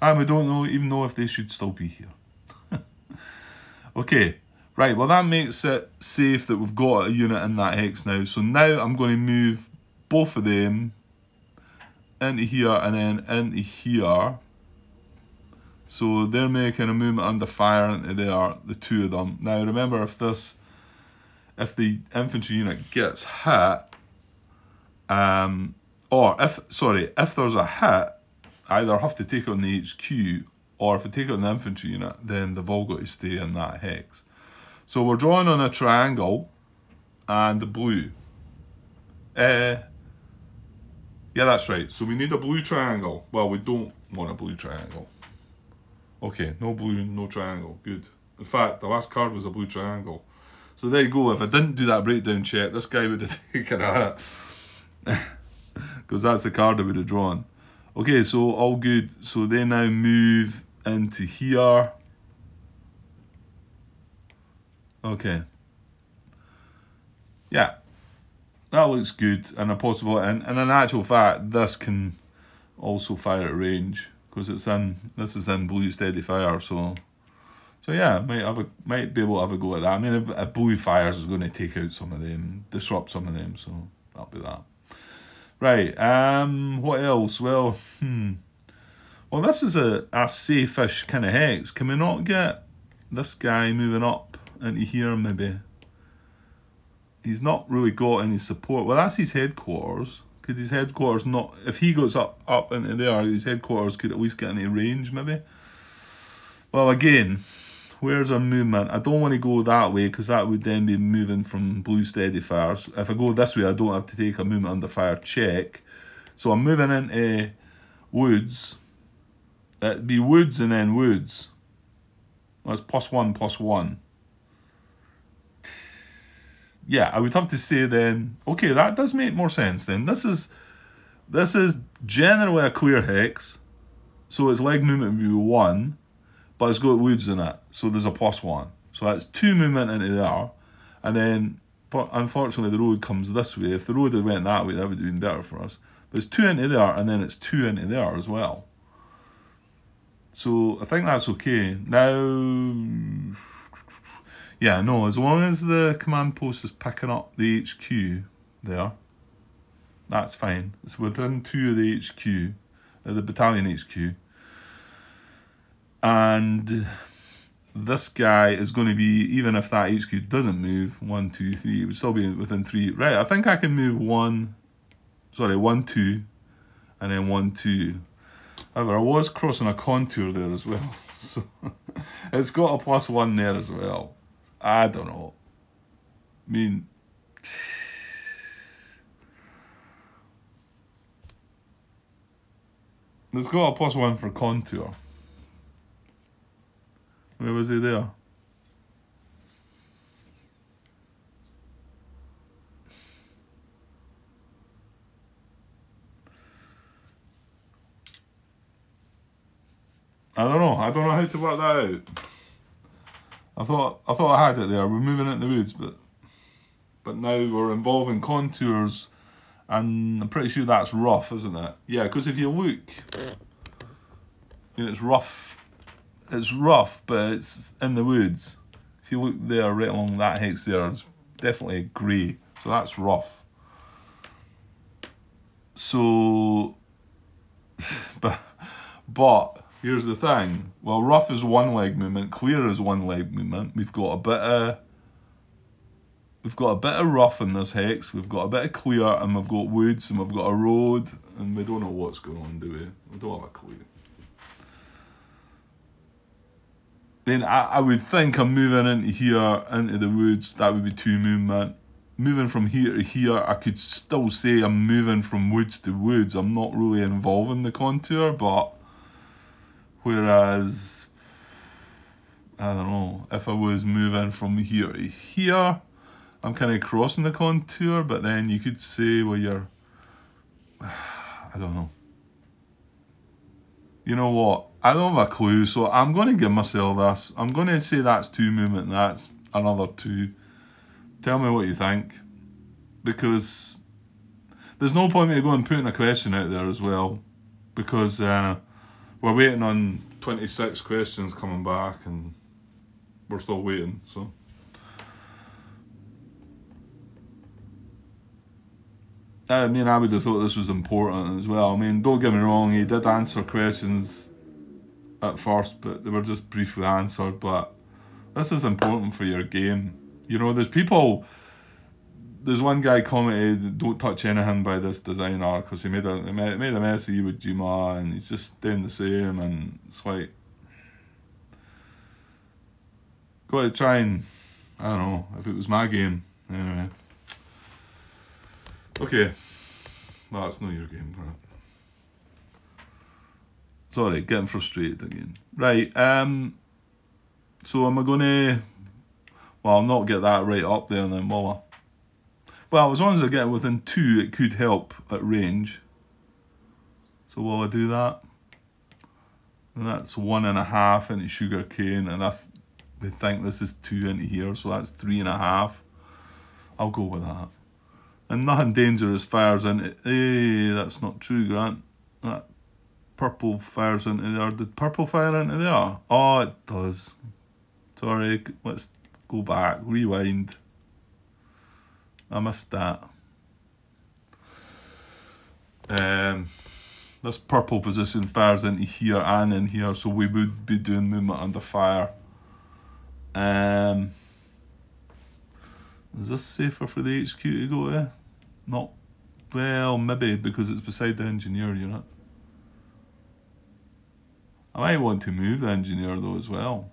And we don't even know if they should still be here. Okay, right, well that makes it safe that we've got a unit in that hex now. So now I'm going to move both of them into here and then into here. So they're making a movement under fire into there, the 2 of them. Now remember, if the infantry unit gets hit, if there's a hit, I either have to take it on the HQ, or if I take it on the infantry unit, then they've all got to stay in that hex. So we're drawing on a triangle and the blue. Yeah, that's right. So we need a blue triangle. Well, we don't want a blue triangle. Okay, no blue, no triangle. Good. In fact, the last card was a blue triangle. So there you go. If I didn't do that breakdown check, this guy would have taken a hit. Because that's the card I would have drawn. Okay, so all good. So they now move into here. Okay. Yeah. That looks good. And a possible, and in actual fact, this can also fire at range. Because this is in blue steady fire, so yeah, might be able to have a go at that. I mean, if blue fires is going to take out some of them, disrupt some of them, so that'll be that. Right, what else? Well, well, this is a safe-ish kind of hex. Can we not get this guy moving up into here, maybe? He's not really got any support. Well, that's his headquarters. Could his headquarters not, if he goes up into there, his headquarters could at least get any range, maybe? Well, again, where's our movement? I don't want to go that way, because that would then be moving from blue steady fires. If I go this way, I don't have to take a movement under fire check. So I'm moving into woods. It'd be woods and then woods. That's +1, +1. Yeah, I would have to say then, okay, that does make more sense then. This is generally a clear hex, so its leg movement would be 1, but it's got woods in it, so there's a +1. So that's 2 movement into there, and then, but unfortunately the road comes this way. If the road had went that way, that would have been better for us. But it's 2 into there, and then it's 2 into there as well. So I think that's okay. Now, yeah, no, as long as the command post is picking up the HQ there, that's fine. It's within 2 of the HQ, the battalion HQ. And this guy is going to be, even if that HQ doesn't move, 1, 2, 3, it would still be within 3. Right, I think I can move 1, 2, and then 1, 2. However, I was crossing a contour there as well, so it's got a +1 there as well. I don't know. I mean, it's got a +1 for contour. Where was he there? I don't know how to work that out. I thought I had it there. We're moving into the woods, but now we're involving contours, and I'm pretty sure that's rough, isn't it? Yeah, because if you look, you know, it's rough. It's rough, but it's in the woods. If you look there, right along that hex there, it's definitely grey. So that's rough. So, but here's the thing. Well, rough is 1 leg movement, clear is 1 leg movement. We've got a bit of rough in this hex, we've got a bit of clear, and we've got woods, and we've got a road, and we don't know what's going on, do we? We don't have a clue. Then I would think I'm moving into here, into the woods, that would be 2 movement. Moving from here to here, I could still say I'm moving from woods to woods. I'm not really involving the contour, but whereas, I don't know, if I was moving from here to here, I'm kind of crossing the contour, but then you could say, well, you're, I don't know. You know what? I don't have a clue, so I'm going to give myself this. I'm going to say that's 2 movement and that's another 2. Tell me what you think. Because there's no point in me going putting a question out there as well. Because we're waiting on 26 questions coming back and we're still waiting, so. I mean, I would have thought this was important as well. I mean, don't get me wrong, he did answer questions at first, but they were just briefly answered. But this is important for your game. You know, there's one guy commented, don't touch anything by this designer, because he made a mess of you with Jima, and he's just doing the same, and it's like, got to try and, I don't know, if it was my game, anyway. Okay, well, it's not your game, right? Sorry, getting frustrated again. Right, so am I gonna, well, I'll not get that right up there then, will I? Well, as long as I get within 2, it could help at range. So will I do that? And that's 1.5 into sugar cane, and we think this is 2 into here, so that's 3.5. I'll go with that. And nothing dangerous fires into, that's not true, Grant. That purple fires into there. Did purple fire into there? Oh, it does. Sorry, let's go back, rewind. I missed that. This purple position fires into here and in here, so we would be doing movement under fire. Is this safer for the HQ to go to? Not, well, maybe, because it's beside the engineer unit. I might want to move the engineer though as well.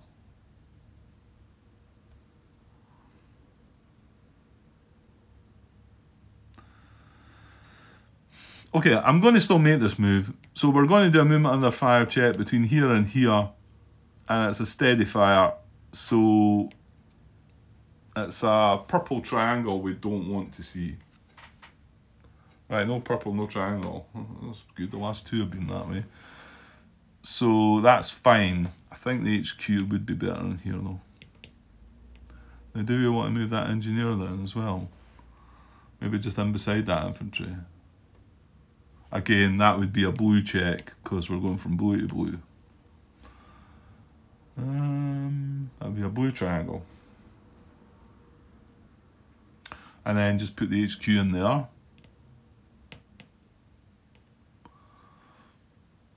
Okay, I'm going to still make this move. So we're going to do a movement under fire check between here and here, and it's a steady fire. So it's a purple triangle we don't want to see. Right, no purple, no triangle. That's good, the last 2 have been that way. So that's fine. I think the HQ would be better in here though. Now do we want to move that engineer then as well? Maybe just in beside that infantry. Again, that would be a blue check because we're going from blue to blue. That'd be a blue triangle. And then just put the HQ in there.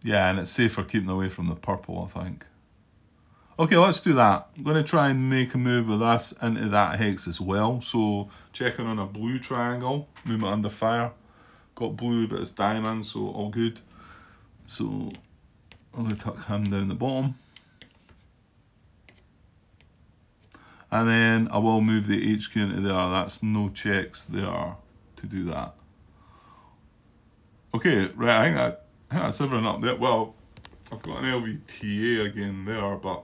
Yeah, and it's safer keeping away from the purple, I think. Okay, let's do that. I'm going to try and make a move with us into that hex as well. So, checking on a blue triangle, movement under fire. Got blue, but it's diamond, so all good. So, I'm going to tuck him down the bottom. And then I will move the HQ into there. That's no checks there to do that. Okay, right, I think that's everything up there. Well, I've got an LVTA again there, but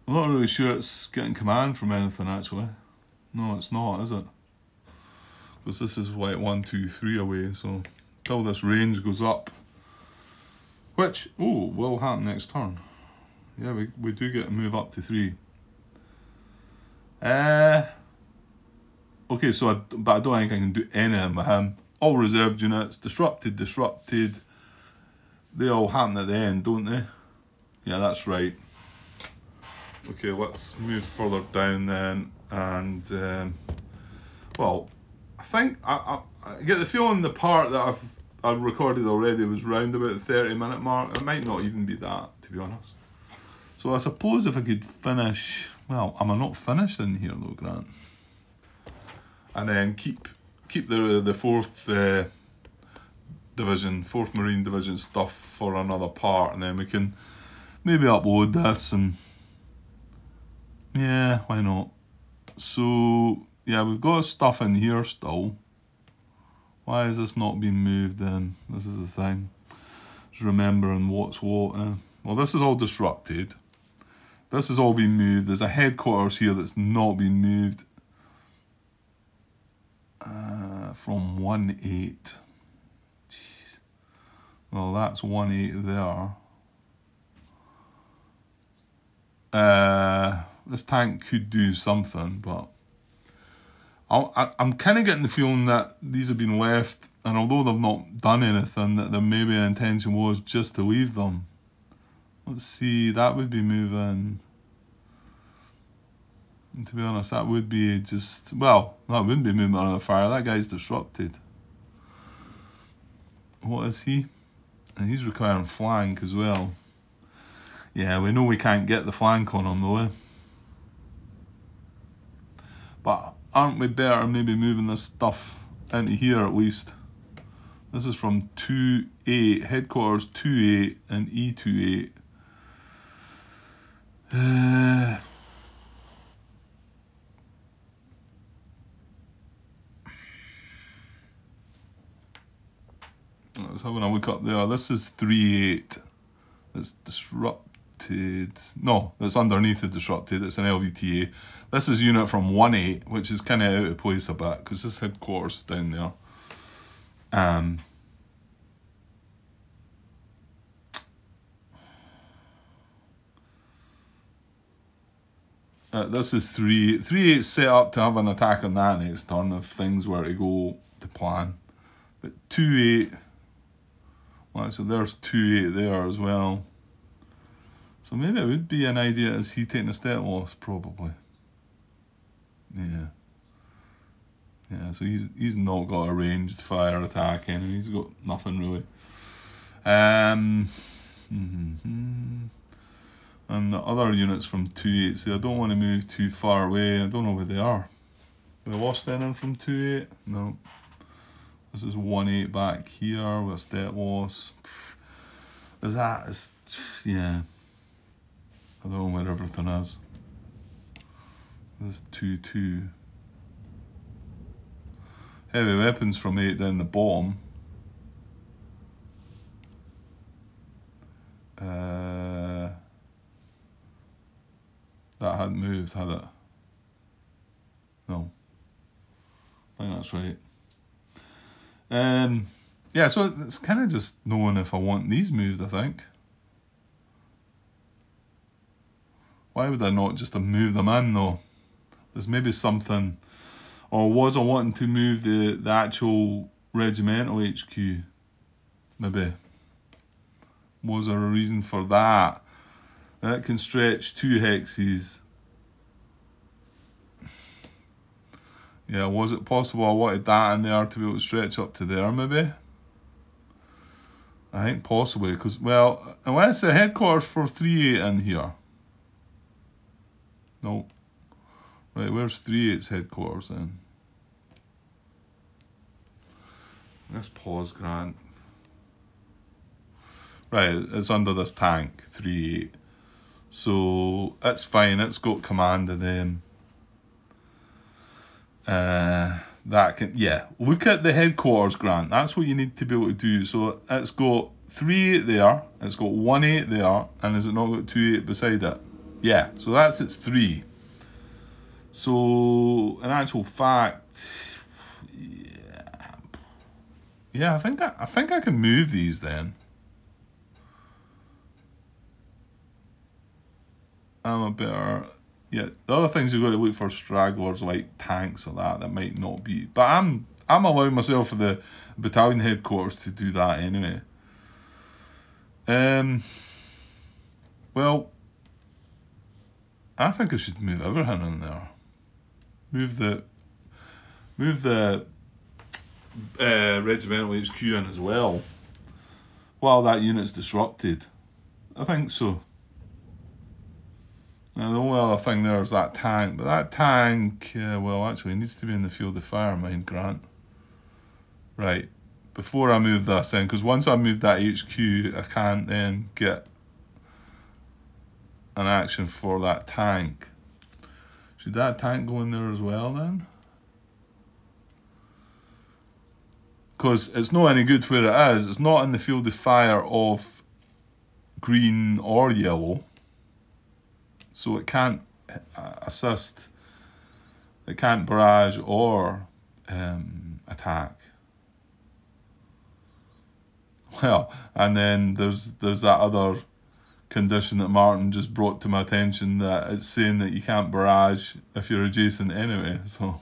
I'm not really sure it's getting command from anything actually. No, it's not, is it? Because this is like 1, 2, 3 away, so until this range goes up, which, will happen next turn. Yeah, we do get a move up to 3. Okay, so but I don't think I can do anything with him. All reserved units, disrupted. They all happen at the end, don't they? Yeah, that's right. Okay, let's move further down then, and well, I think I get the feeling the part that I've recorded already was round about the 30-minute mark. It might not even be that, to be honest. So I suppose if I could finish, well, am I not finished in here though, Grant? And then keep the 4th division, 4th Marine Division stuff for another part, and then we can maybe upload this, and yeah, why not? So yeah, we've got stuff in here still. Why is this not being moved then? This is the thing. Just remembering what's what. Well, this is all disrupted. This has all been moved. There's a headquarters here that's not been moved. From 1-8. Jeez. Well, that's 1-8 there. This tank could do something, but I'm kind of getting the feeling that these have been left, and although they've not done anything, that there maybe an intention was just to leave them. Let's see, that would be moving. And to be honest, that would be just, well, that wouldn't be movement under fire. That guy's disrupted. What is he? And he's requiring flank as well. Yeah, we know we can't get the flank on him though, eh? But aren't we better maybe moving this stuff into here at least? This is from 2-8, headquarters 2-8 and E28. I was having a look up there. This is 3-8. It's disrupted. No, that's underneath the disrupted. It's an LVTA. This is unit from 1-8, which is kind of out of place a bit because this headquarters is down there. This is 3-8 set up to have an attack on that next turn if things were to go to plan. But 2-8. Well, so there's 2-8 there as well. So maybe it would be an idea, is he taking a step loss? Probably. Yeah. Yeah, so he's not got a ranged fire attack anyway. He's got nothing really. And the other units from 2-8, see, I don't want to move too far away. I don't know where they are. We lost anything from 2-8? No. This is 1-8 back here with a step loss. Is that, yeah. I don't know where everything is. This is 2-2. Heavy weapons from 8 down the bottom. That hadn't moved, had it? No. I think that's right. yeah, so it's kind of just knowing if I want these moved, I think. Why would I not just move them in though? There's maybe something, or was I wanting to move the actual regimental HQ? Maybe. Was there a reason for that? That can stretch 2 hexes. Yeah, was it possible I wanted that in there to be able to stretch up to there, maybe? I think possibly, because, well, unless the headquarters for 3-8 in here. No. Right, where's 3-8's headquarters then? Let's pause, Grant. Right, it's under this tank, 3-8. So, it's fine, it's got command of them. That can, yeah, look at the headquarters, Grant. That's what you need to be able to do. So, it's got 3-8 there, it's got 1-8 there, and has it not got 2-8 beside it? Yeah, so that's its 3. So, in actual fact, yeah, I think I can move these then. I'm a better, yeah. The other things you've got to look for stragglers like tanks or that might not be. But I'm allowing myself for the battalion headquarters to do that anyway. Well, I think I should move everything in there. Move the regimental HQ in as well, while that unit's disrupted. I think so. Now, the only other thing there is that tank, but that tank, well, actually, needs to be in the field of fire, mind, Grant. Right, before I move this in, because once I move that HQ, I can't then get an action for that tank. Should that tank go in there as well then? Because it's not any good where it is. It's not in the field of fire of green or yellow. So it can't assist. It can't barrage or attack. Well, and then there's that other condition that Martin just brought to my attention, that it's saying that you can't barrage if you're adjacent anyway. So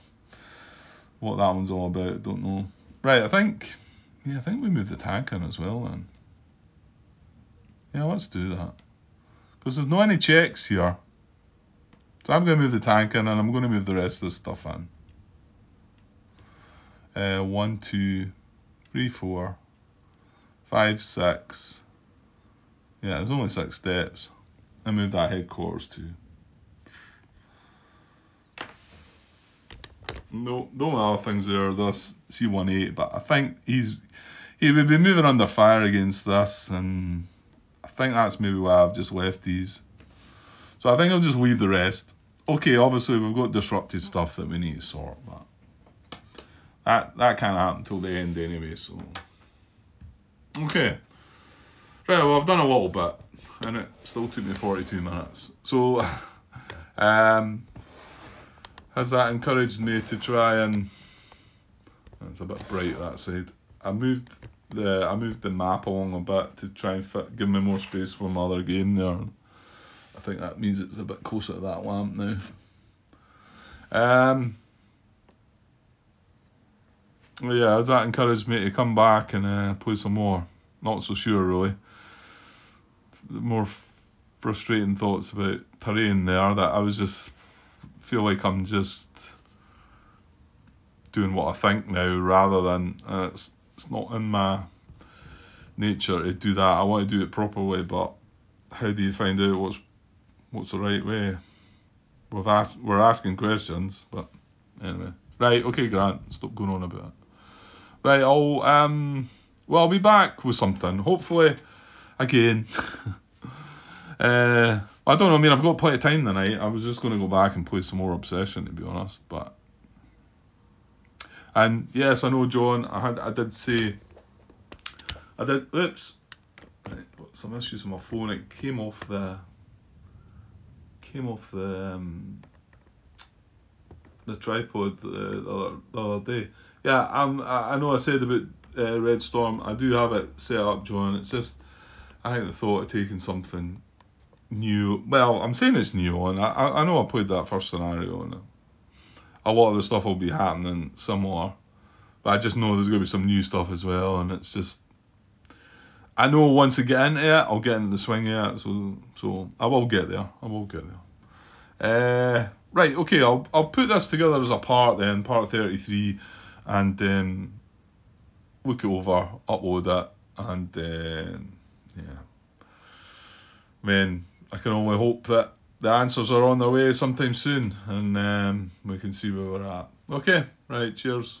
what that one's all about, don't know. Right, I think we move the tank in as well then. Yeah, let's do that. Because there's no any checks here. So I'm going to move the tank in, and I'm going to move the rest of the stuff in. 1, 2, 3, 4, 5, 6. Yeah, there's only 6 steps. I move that headquarters too. No, the only other things there are this C18, but I think he would be moving under fire against this, and I think that's maybe why I've just left these. So I think I'll just leave the rest. Okay, obviously we've got disrupted stuff that we need to sort, but that can't happen until the end anyway, so. Okay. Right, well, I've done a little bit, and it still took me 42 minutes. So, has that encouraged me to try and... It's a bit bright that side. I moved the map along a bit to try and give me more space for my other game there. I think that means it's a bit closer to that lamp now. Well, yeah, has that encouraged me to come back and play some more? Not so sure, really. More frustrating thoughts about terrain there, that I was just feel like I'm just doing what I think now, rather than it's not in my nature to do that. I want to do it properly, but how do you find out what's the right way? We're asking questions, but anyway. Right, okay, Grant, stop going on about it. Right, I'll be back with something, hopefully, again. I don't know, I mean, I've got plenty of time tonight. I was just going to go back and play some more Obsession, to be honest, but... And, yes, I know, John, I did say... Oops. Right, got some issues with my phone. It came off the tripod the other day. Yeah, I know I said about Red Storm. I do have it set up, John. It's just, I think the thought of taking something new. Well, I'm saying it's new on. I know I played that first scenario, and a lot of the stuff will be happening similar. But I just know there's going to be some new stuff as well, and it's just, I know once I get into it, I'll get into the swing of it, so I will get there. I will get there. Right, okay, I'll put this together as a part then, part 33, and look it over, upload it, and yeah. Then I can only hope that the answers are on their way sometime soon, and we can see where we're at. Okay, right, cheers.